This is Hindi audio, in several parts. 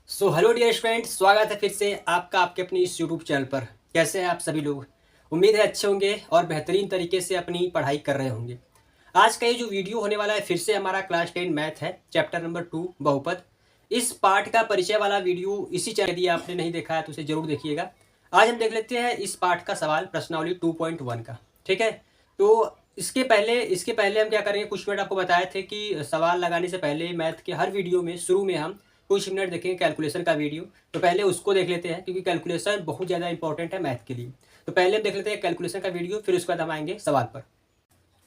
हेलो डियर फ्रेंड्स, स्वागत है फिर से आपका आपके अपनी इस यूट्यूब चैनल पर। कैसे हैं आप सभी लोग? उम्मीद है अच्छे होंगे और बेहतरीन तरीके से अपनी पढ़ाई कर रहे होंगे। आज का ये जो वीडियो होने वाला है फिर से हमारा क्लास 10 मैथ है, चैप्टर नंबर 2 बहुपद। इस पार्ट का परिचय वाला वीडियो इसी चैनल, यदि आपने नहीं देखा है तो उसे जरूर देखिएगा। आज हम देख लेते हैं इस पार्ट का सवाल प्रश्नावली 2.1 का। ठीक है, तो इसके पहले हम क्या करेंगे, कुछ मिनट आपको बताए थे कि सवाल लगाने से पहले मैथ के हर वीडियो में शुरू में हम कुछ मिनट देखेंगे कैलकुलेशन का वीडियो। तो पहले उसको देख लेते हैं क्योंकि कैलकुलेशन बहुत ज़्यादा इंपॉर्टेंट है मैथ के लिए। तो पहले हम देख लेते हैं कैलकुलेशन का वीडियो, फिर उसके बाद हम आएंगे सवाल पर।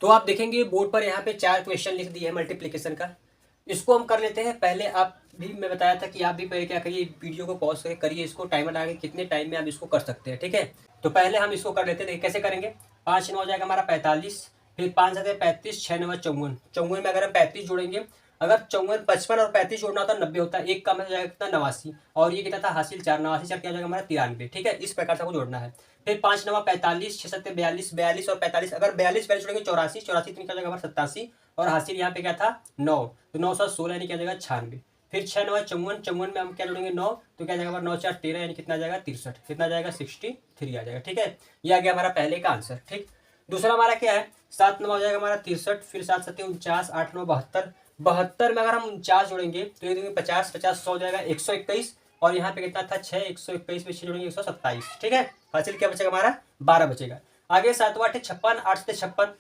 तो आप देखेंगे बोर्ड पर यहाँ पे 4 क्वेश्चन लिख दिए हैं मल्टीप्लिकेशन का। इसको हम कर लेते हैं। पहले आप भी, मैं बताया था कि आप भी पहले क्या करिए, वीडियो को पॉज करके करिए, इसको टाइमर लगा के कितने टाइम में आप इसको कर सकते हैं। ठीक है, तो पहले हम इसको कर लेते हैं। देखिए कैसे करेंगे। 5 9 हो जाएगा हमारा 45, फिर 5 7 35, 6 9 54। 54 में अगर हम 35 जोड़ेंगे, अगर 54 55 और 35 जोड़ना होता 90 होता, एक कम हो जाएगा कितना 89, और ये कितना था हासिल 4, 89 4 क्या हो जाएगा हमारा 93। ठीक है, इस प्रकार से आपको जोड़ना है। फिर 5 9 45, 6 7 42, 42 और 45, अगर 42 42 जोड़ेंगे 84, 84 क्या हो जाएगा हमारा 87, और हासिल यहाँ पे क्या था 9, तो 9 7 16 यानी क्या हो जाएगा 96। फिर 6 9 54, 54 में हम क्या जोड़ेंगे 9, तो क्या जाएगा 9 4 13 यानी कितना जाएगा 63, कितना जाएगा 63 आ जाएगा। ठीक है, ये आ गया हमारा पहले का आंसर। ठीक, दूसरा हमारा क्या है, 7 9 हो जाएगा हमारा 63, फिर 7 7 49, 8 9 72। 72 में अगर हम 49 जोड़ेंगे तो ये देंगे 50 50 100 हो जाएगा 121, और यहाँ पे कितना था 6, 121 में 6 जोड़ेंगे 127। ठीक है, हासिल क्या बचेगा हमारा 12 बचेगा। आगे 7 8 56, 8 से 56,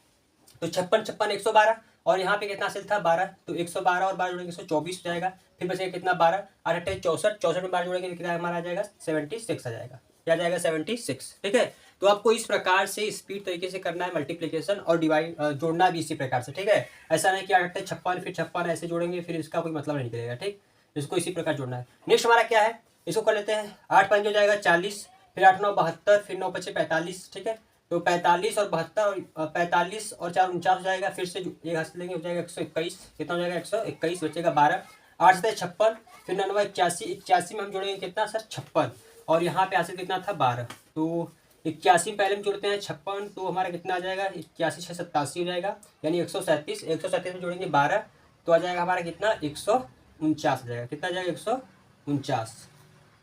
तो 56 56 112, और यहाँ पे कितना हासिल था 12, तो 112 और 12 जोड़ेंगे 124 हो जाएगा। फिर बचेगा कितना 12, 8 8 64, 64 में 12 जोड़ेंगे तो कितना हमारा आ जाएगा 76 आ जाएगा। क्या जाएगा 76। ठीक है, तो आपको इस प्रकार से स्पीड तरीके से करना है मल्टीप्लिकेशन, और डिवाइड जोड़ना भी इसी प्रकार से। ठीक है, ऐसा नहीं कि 8 8 56 फिर 56 ऐसे जोड़ेंगे, फिर इसका कोई मतलब नहीं निकलेगा। ठीक, इसको इसी प्रकार जोड़ना है। नेक्स्ट हमारा क्या है, इसको कर लेते हैं। 8 5 हो जाएगा 40, फिर 8 9 72, फिर 9 5 45। ठीक है, तो 45 और 72, 45 और 4 49 हो जाएगा। फिर से एक हासिल लेंगे, हो जाएगा 121, कितना हो जाएगा 121, बचेगा 12। 8 से 56, फिर 99 81, 81 में हम जोड़ेंगे कितना सर 56, और यहाँ पे हासिल कितना था 12, तो 81 पहले हम जोड़ते हैं 56, तो हमारा कितना आ जाएगा 81 6 87 हो जाएगा, यानी 137। 137 में जोड़ेंगे 12, तो आ जाएगा हमारा कितना 149 आ जाएगा। कितना आ जाएगा 149,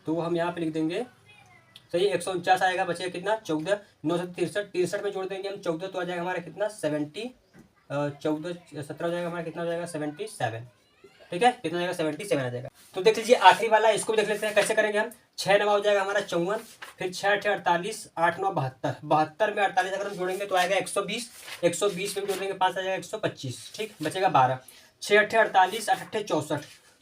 तो हम यहाँ पे लिख देंगे सही 149 आएगा। बचेगा कितना 14, 9 63, 63 में जोड़ देंगे हम 14, तो आ जाएगा हमारा कितना 70, 14 17 हो जाएगा हमारा, कितना हो जाएगा 77। ठीक है, कितना जाएगा 77 आ जाएगा। तो देख लीजिए आखिरी वाला, इसको भी देख लेते हैं कैसे करेंगे हम। 6 9 हो जाएगा हमारा 54, फिर 6 8 48, 8 9 72। 72 में 48 अगर हम जोड़ेंगे तो आएगा 120, 120 में जोड़ देंगे 5 आ जाएगा 125। ठीक, बचेगा 12। 6 8 48, 8 8 64,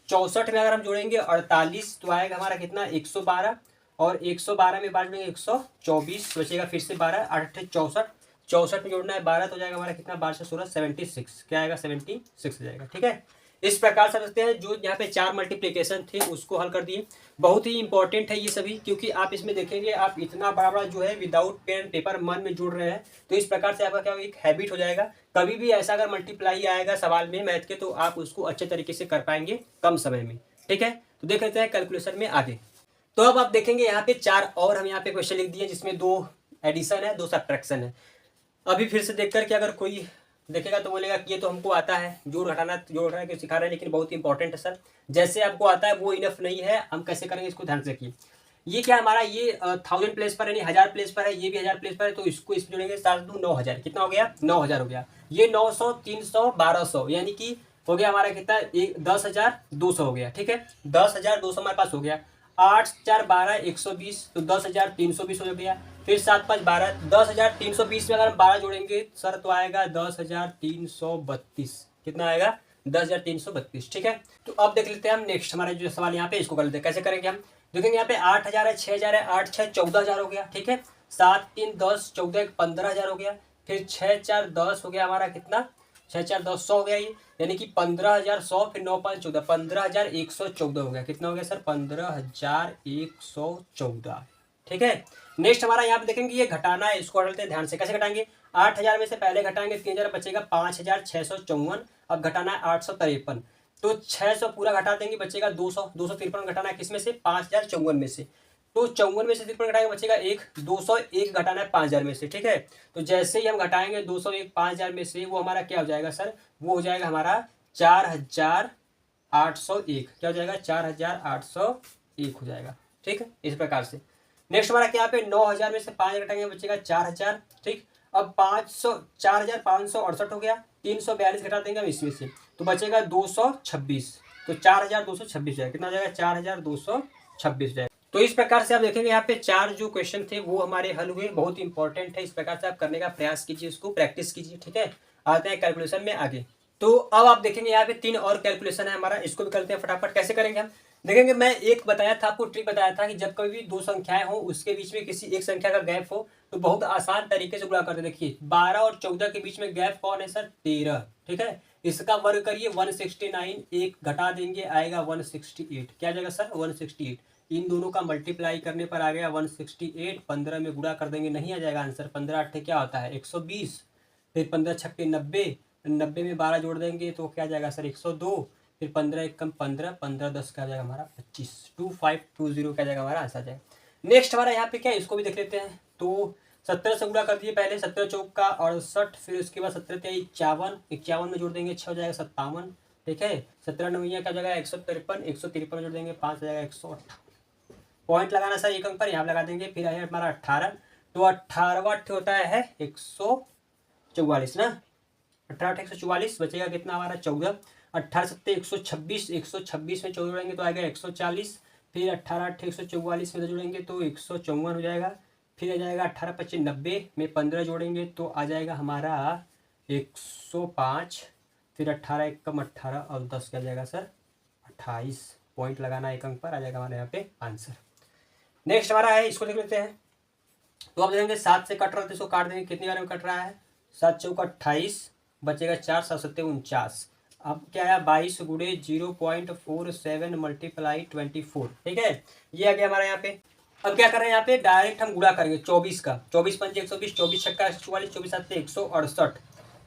64 में अगर हम जोड़ेंगे 48 तो आएगा हमारा कितना 112, और 112 में बार जोड़ेंगे 124, बचेगा फिर से 12, 8 8 64, 64 में जोड़ना है 12, तो जाएगा हमारा कितना 12 से 16 76, क्या आएगा 76 हो जाएगा। ठीक है, इस प्रकार से समझते हैं। जो यहाँ पे 4 मल्टीप्लिकेशन थे उसको हल कर दिए। बहुत ही इंपॉर्टेंट है ये सभी, क्योंकि आप इसमें देखेंगे आप इतना बड़ा बड़ा जो है विदाउट पेन पेपर मन में जोड़ रहे हैं, तो इस प्रकार से आपका क्या एक हैबिट हो जाएगा। कभी भी ऐसा अगर मल्टीप्लाई आएगा सवाल में मैथ के, तो आप उसको अच्छे तरीके से कर पाएंगे कम समय में। ठीक है, तो देख लेते हैं कैलकुलेशन में आगे। तो अब आप देखेंगे यहाँ पे 4 और हम यहाँ पे क्वेश्चन लिख दिए, जिसमें 2 एडिशन है 2 सब्ट्रैक्शन है। अभी फिर से देख करके अगर कोई देखेगा तो बोलेगा कि ये तो हमको आता है, जोड़ घटाना क्यों सिखा रहे हैं, लेकिन बहुत इंपॉर्टेंट है सर। जैसे आपको आता है वो इनफ नहीं है, हम कैसे करेंगे इसको ध्यान से रखिए। ये क्या हमारा, ये 1000 प्लेस पर यानी 1000 प्लेस पर है, ये भी 1000 प्लेस पर है, तो इसको इसमें जोड़ेंगे 7 2 9000, कितना हो गया 9000 हो गया। ये 900 300 1200 यानी कि हो गया हमारा कितना 10,200 हो गया। ठीक है, 10,200 हमारे पास हो गया। 8 4 12 120, तो 10,320 हो गया। फिर 7 5 12, 10,320 में अगर हम 12 जोड़ेंगे सर तो आएगा 10,332, कितना आएगा 10,332। ठीक है, तो अब देख लेते हैं हम नेक्स्ट हमारे जो सवाल यहाँ पे, इसको कर लेते हैं। कैसे करेंगे हम, देखेंगे यहाँ पे 8,000 है, 6,000 है, 8 6 14,000 हो गया। ठीक है, 7 3 10 14 15,000 हो गया। फिर 6 4 10 हो गया हमारा कितना 6 4 10 100 हो गया ये, यानी कि 15,100, फिर 9 5 14 15,114 हो गया। कितना हो गया सर 15,114। ठीक है, नेक्स्ट हमारा यहाँ पे देखेंगे ये घटाना है, इसको हटाते हैं ध्यान से। कैसे घटाएंगे, 8,000 में से पहले घटाएंगे 3,000 बचेगा 5,654, अब घटाना है 853, तो 600 पूरा घटा देंगे बचेगा 200, 253 घटाना है किसमें से 5,054 में से, तो 54 में से 53 घटाएंगे बचेगा 1, 201 घटाना है 5,000 में से। ठीक है, तो जैसे ही हम घटाएंगे 201 5,000 में से, वो हमारा क्या हो जाएगा सर, वो हो जाएगा हमारा 4,801। क्या हो जाएगा 4,801। 1 हो जाएगा। ठीक है, इस प्रकार से। नेक्स्ट हमारा क्या पे 9000 में से 5 घटाएंगे बचेगा 4000। ठीक, अब 4568 हो गया, 342 घटा देंगे हम इसमें से तो बचेगा 226। तो 4226 जाएगा, कितना हो जाएगा 4226 जाएगा। तो इस प्रकार से आप देखेंगे यहाँ पे 4 जो क्वेश्चन थे वो हमारे हल हुए, बहुत इंपॉर्टेंट है। इस प्रकार से आप करने का प्रयास कीजिए, उसको प्रैक्टिस कीजिए। ठीक है, आते हैं कैलकुलेशन में आगे। तो अब आप देखेंगे यहाँ पे 3 और कैलकुलेशन है हमारा, इसको भी करते हैं फटाफट। कैसे करेंगे हम देखेंगे, मैं एक बताया था आपको, ट्रिक बताया था कि जब कभी भी दो संख्याएं हो उसके बीच में किसी एक संख्या का गैप हो तो बहुत आसान तरीके से गुणा करते हैं। देखिए 12 और 14 के बीच में गैप कौन है सर, 13। ठीक है, इसका वर्ग करिए 169, एक घटा देंगे आएगा 168। क्या जाएगा सर 168। इन दोनों का मल्टीप्लाई करने पर आ गया 168। 15 में गुणा कर देंगे, नहीं आ जाएगा आंसर। 15 8 क्या होता है 120, फिर 15 छक्के 90, 90 में 12 जोड़ देंगे तो क्या जाएगा सर 102, फिर 15 एक कम 15, 15 10 क्या जाएगा हमारा 25, 2520 क्या जाएगा हमारा आंसर जाएगा। नेक्स्ट हमारा यहाँ पे क्या है, इसको भी देख लेते हैं। तो 17 से गुणा कर दिए पहले, 17 चौका 68, फिर उसके बाद 17 त्या 51, 51 में जोड़ देंगे 6 हो जाएगा 57। ठीक है, 17 9 क्या जाएगा 153, 153 में जोड़ देंगे 5 हो जाएगा 108। पॉइंट लगाना सर एक अंक पर, यहाँ लगा देंगे। फिर है हमारा 18, तो 18वां होता है 144 ना, 18 144 बचेगा कितना हमारा 14। 18 7 126, 126 में 14 जोड़ेंगे तो आएगा 140। फिर 18 8 144 में जोड़ेंगे तो 154 हो जाएगा। फिर आ जाएगा 18 25 90 में 15 जोड़ेंगे तो आ जाएगा हमारा 105। फिर 18 एक कम 18 और 10 क्या जाएगा सर 28। पॉइंट लगाना एक अंक पर, आ जाएगा हमारे यहाँ पे आंसर। नेक्स्ट हमारा है, इसको देख लेते हैं। तो आप देखेंगे 7 से कट रहा है तो इसको काट देंगे, कितनी बार में कट रहा है 7 चौका 28, बचेगा 4 7 7 49। अब क्या है 22 गुणे 0.47 मल्टीप्लाई 24। ठीक है, ये आ गया हमारा यहाँ पे। अब क्या कर रहे हैं यहाँ पे, डायरेक्ट हम गुणा करेंगे 24 का। 24 पंजे 120, 24 छक्का 144, 24 7 168,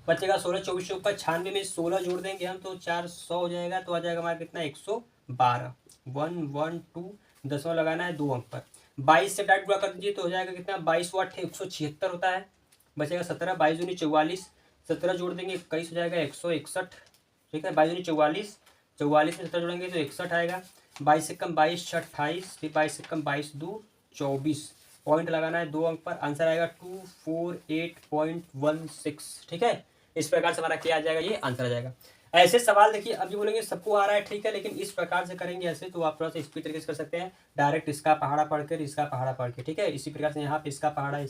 बचेगा 16। 24 चौका 96 में 16 जोड़ देंगे हम तो 400 हो जाएगा। तो आ जाएगा हमारा कितना 112। 112 10वां लगाना है 2 अंक पर। 22 से डायरेक्ट गुणा कर दीजिए तो हो जाएगा कितना 22 वाट 176 होता है, बचेगा 17। 22 दूनी 44, 17 जोड़ देंगे 21 हो जाएगा 161। ठीक है, 22 दूनी 44, 44 में 17 जोड़ेंगे तो 61 आएगा। 22 से कम 22 28, फिर 22 से कम 22 2 24। पॉइंट लगाना है 2 अंक पर, आंसर आएगा 248.16। ठीक है, इस प्रकार से हमारा क्या आ जाएगा, ये आंसर आ जाएगा। ऐसे सवाल देखिए, अभी बोलेंगे सबको आ रहा है ठीक है, लेकिन इस प्रकार से करेंगे ऐसे तो आप थोड़ा सा स्पीड तरीके से कर सकते हैं। डायरेक्ट इसका पहाड़ा पढ़ कर इसका पहाड़ा पढ़ के, ठीक है, इसी प्रकार से यहाँ पे इसका पहाड़ा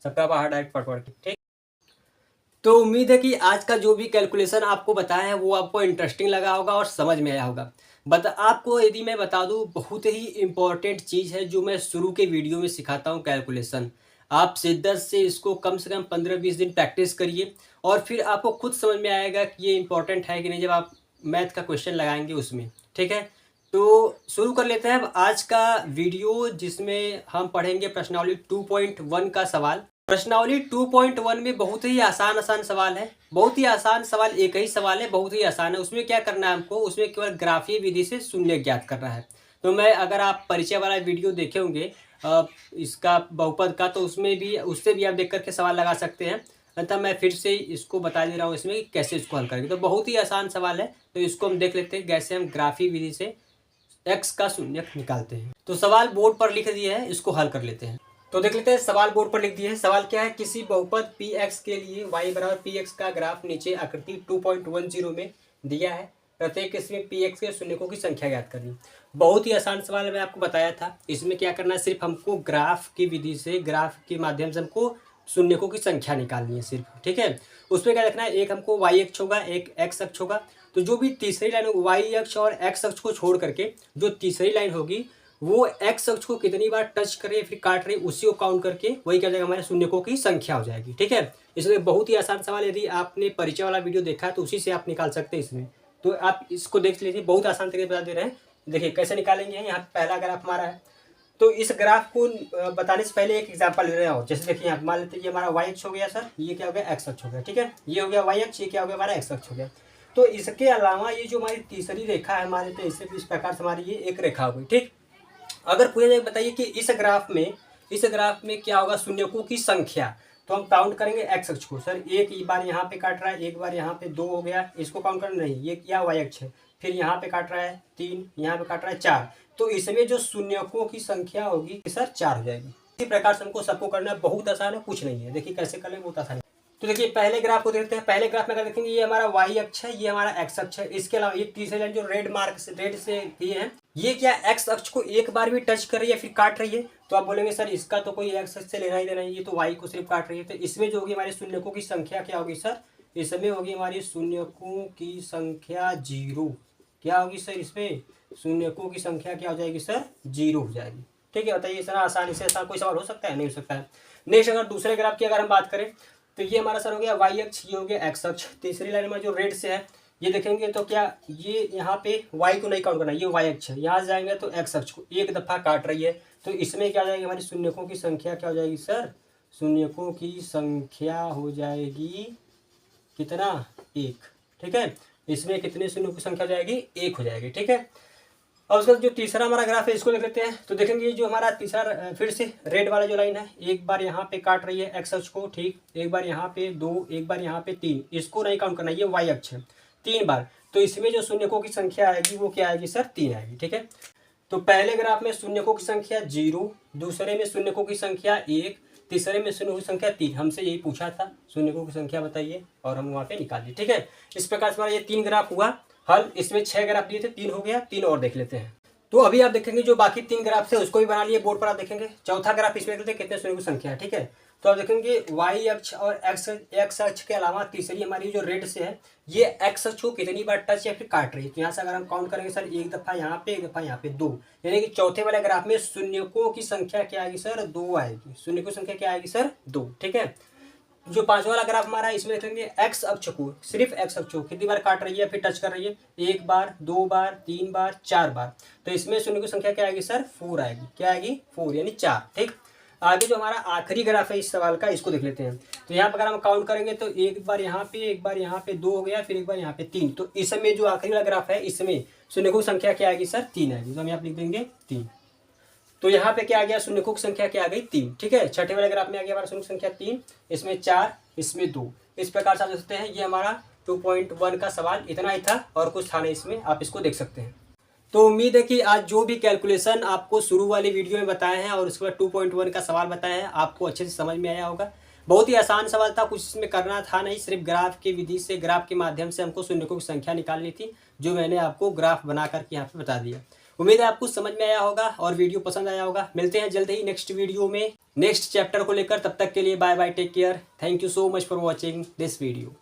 सबका पहाड़ा डायरेक्ट पढ़ के। ठीक, तो उम्मीद है कि आज का जो भी कैलकुलेशन आपको बताया है वो आपको इंटरेस्टिंग लगा होगा और समझ में आया होगा। आपको यदि मैं बता दूं, बहुत ही इंपॉर्टेंट चीज़ है जो मैं शुरू के वीडियो में सिखाता हूं कैलकुलेशन। आप शिद्दत से इसको कम से कम 15-20 दिन प्रैक्टिस करिए और फिर आपको खुद समझ में आएगा कि ये इंपॉर्टेंट है कि नहीं, जब आप मैथ का क्वेश्चन लगाएंगे उसमें। ठीक है, तो शुरू कर लेते हैं अब आज का वीडियो, जिसमें हम पढ़ेंगे प्रश्नावली 2.1 का सवाल। प्रश्नावली 2.1 में बहुत ही आसान आसान सवाल है, बहुत ही आसान सवाल, एक ही सवाल है, बहुत ही आसान है। उसमें क्या करना है हमको, उसमें केवल ग्राफीय विधि से शून्य ज्ञात करना है। तो मैं, अगर आप परिचय वाला वीडियो देखे होंगे इसका बहुपद का, तो उसमें भी, उससे भी आप देख करके सवाल लगा सकते हैं। अतः मैं फिर से इसको बता दे रहा हूँ इसमें कैसे इसको हल करेंगे। तो बहुत ही आसान सवाल है, तो इसको हम देख लेते हैं कैसे हम ग्राफीय विधि से x का शून्य निकालते हैं। तो सवाल बोर्ड पर लिख दिया है, इसको हल कर लेते हैं। तो देख लेते हैं, सवाल बोर्ड पर लिख दिए है। सवाल क्या है, किसी बहुपद px के लिए y बराबर px का ग्राफ नीचे आकृति 2.10 में दिया है। प्रत्येक इसमें px के शून्यकों की संख्या ज्ञात करनी। बहुत ही आसान सवाल है, मैं आपको बताया था। इसमें क्या करना है, सिर्फ हमको ग्राफ की विधि से, ग्राफ के माध्यम से हमको शून्यकों की संख्या निकालनी है सिर्फ। ठीक है, उसमें क्या रखना है, एक हमको y अक्ष होगा, एक x अक्ष होगा। तो जो भी तीसरी लाइन y अक्ष और x अक्ष को छोड़ करके जो तीसरी लाइन होगी वो x अक्ष को कितनी बार टच कर रही है फिर काट रही है, उसी को काउंट करके वही क्या जाएगा, हमारे शून्यकों की संख्या हो जाएगी। ठीक है, इसलिए बहुत ही आसान सवाल, यदि आपने परिचय वाला वीडियो देखा है तो उसी से आप निकाल सकते हैं इसमें। तो आप इसको देख लीजिए, बहुत आसान तरीके बता दे रहे हैं। देखिए कैसे निकालेंगे, यहाँ पहला ग्राफ हमारा है। तो इस ग्राफ को बताने से पहले एक एग्जाम्पल ले रहे हो। जैसे देखिए यहाँ मान लेते हैं, ये हमारा y अक्ष हो गया सर, ये क्या हो गया x अक्ष हो गया। ठीक है, ये हो गया y अक्ष, ये क्या हो गया हमारा x अक्ष हो गया। तो इसके अलावा ये जो हमारी तीसरी रेखा है हमारे, तो इसे इस प्रकार से हमारी ये एक रेखा हो गई। ठीक, अगर पूछा जाए बताइए कि इस ग्राफ में क्या होगा, शून्यकों की संख्या, तो हम काउंट करेंगे x अक्ष को। सर एक बार यहाँ पे काट रहा है, एक बार यहाँ पे 2 हो गया, इसको काउंट करना नहीं, ये क्या y अक्ष है। फिर यहाँ पे काट रहा है 3, यहाँ पे काट रहा है 4, तो इसमें जो शून्यकों की संख्या होगी सर 4 हो जाएगी। इसी प्रकार से हमको सबको करना बहुत आसान है, कुछ नहीं है। देखिए कैसे कर लें, बहुत आसान है। तो देखिए पहले ग्राफ को देखते हैं। पहले ग्राफ में अगर देखेंगे ये हमारा वाई अक्ष है, ये हमारा एक्स अक्ष है। इसके अलावा ये तीसरी लाइन जो रेड से दिए हैं, ये क्या एक्स अक्ष को एक बार भी टच कर रही है फिर काट रही है? तो आप बोलेंगे सर इसका तो कोई एक्स अक्ष से लेना ही देना है, ये तो वाई को सिर्फ काट रही है। तो इसमें जो होगी हमारी शून्यकों की संख्या क्या होगी सर? इसमें होगी हमारी शून्यकों की संख्या 0। क्या होगी सर? इसमें शून्यकों की संख्या क्या हो जाएगी सर? 0 हो जाएगी। ठीक है, बताइए सर आसानी से ऐसा कोई सवाल हो सकता है? नहीं हो सकता है। नेक्स्ट अगर दूसरे ग्राफ की अगर हम बात करें तो ये हमारा सर हो गया वाई अक्ष, ये हो गया एक्स अक्ष। तीसरी लाइन में जो रेड से है ये देखेंगे तो क्या ये यहाँ पे वाई को नहीं काउंट करना, ये वाई अक्ष है। यहाँ जाएंगे तो एक्स अक्ष को एक दफा काट रही है। तो इसमें क्या हो जाएगी हमारी शून्यकों की संख्या क्या हो जाएगी सर? शून्यकों की संख्या हो जाएगी कितना? 1। ठीक है, इसमें कितने शून्यों की संख्या हो जाएगी? 1 हो जाएगी। ठीक है, और उसका जो तीसरा हमारा ग्राफ है इसको देख लेते हैं। तो देखेंगे ये जो हमारा तीसरा फिर से रेड वाला जो लाइन है, एक बार यहाँ पे काट रही है एक्स अक्ष को, ठीक, एक बार यहाँ पे 2, एक बार यहाँ पे 3, इसको नहीं काउंट करना, ये वाई अक्ष है 3 बार। तो इसमें जो शून्यकों की संख्या आएगी वो क्या आएगी सर? 3 आएगी। ठीक है, तो पहले ग्राफ में शून्यकों की संख्या 0, दूसरे में शून्यकों की संख्या 1, तीसरे में शून्यकों की संख्या 3। हमसे यही पूछा था शून्यकों की संख्या बताइए और हम वहाँ पे निकाल दी। ठीक है, इस प्रकार से हमारा ये 3 ग्राफ हुआ हल। इसमें 6 ग्राफ दिए थे, 3 हो गया, 3 और देख लेते हैं। तो अभी आप देखेंगे जो बाकी 3 ग्राफ थे उसको भी बना लिए, बोर्ड पर आप देखेंगे। चौथा ग्राफ इसमें देखते हैं कितने शून्य की संख्या है। ठीक है, तो आप देखेंगे वाई अक्ष और एक्स अक्ष के अलावा तीसरी हमारी जो रेड से है ये एक्स अक्ष को कितनी बार टच या फिर काट रही है। तो यहाँ से अगर हम काउंट करेंगे सर, एक दफा यहाँ पे, एक दफा यहाँ पे, 2, यानी कि चौथे वाले ग्राफ में शून्यकों की संख्या क्या आएगी सर? 2 आएगी। शून्यकों की संख्या क्या आएगी सर? 2। ठीक है, जो पांचवा वाला ग्राफ हमारा इसमें देखेंगे एक्स अक्ष को, सिर्फ एक्स अक्ष को कितनी बार काट रही है फिर टच कर रही है? 1 बार, 2 बार, 3 बार, 4 बार। तो इसमें शून्य की संख्या क्या आएगी सर? 4 आएगी। क्या आएगी? 4 यानी 4। ठीक, आगे जो हमारा आखिरी ग्राफ है इस सवाल का, इसको देख लेते हैं। तो यहाँ पर अगर हम काउंट करेंगे तो एक बार यहाँ पे, एक बार यहाँ पे 2 हो गया, फिर एक बार यहाँ पे 3। तो इसमें जो आखिरी वाला ग्राफ है इसमें शून्य की संख्या क्या आएगी सर? 3 आएगी। तो हम यहाँ पे लिख देंगे 3। तो यहाँ पे क्या आ गया? शून्यकों की संख्या क्या आ गई? 3। ठीक है, छठे वाले ग्राफ में आ गया हमारा शून्य की संख्या 3, इसमें 4, इसमें 2। इस प्रकार से आप देख सकते हैं ये हमारा 2.1 का सवाल इतना ही था और कुछ था नहीं इसमें, आप इसको देख सकते हैं। तो उम्मीद है कि आज जो भी कैलकुलेशन आपको शुरू वाली वीडियो में बताए हैं और उसके बाद 2.1 का सवाल बताया है आपको अच्छे से समझ में आया होगा। बहुत ही आसान सवाल था, कुछ इसमें करना था नहीं, सिर्फ ग्राफ की विधि से, ग्राफ के माध्यम से हमको शून्यकों की संख्या निकालनी थी, जो मैंने आपको ग्राफ बना करके यहाँ पे बता दिया। उम्मीद है आपको समझ में आया होगा और वीडियो पसंद आया होगा। मिलते हैं जल्द ही नेक्स्ट वीडियो में नेक्स्ट चैप्टर को लेकर। तब तक के लिए bye bye, take care, thank you so much for watching this video.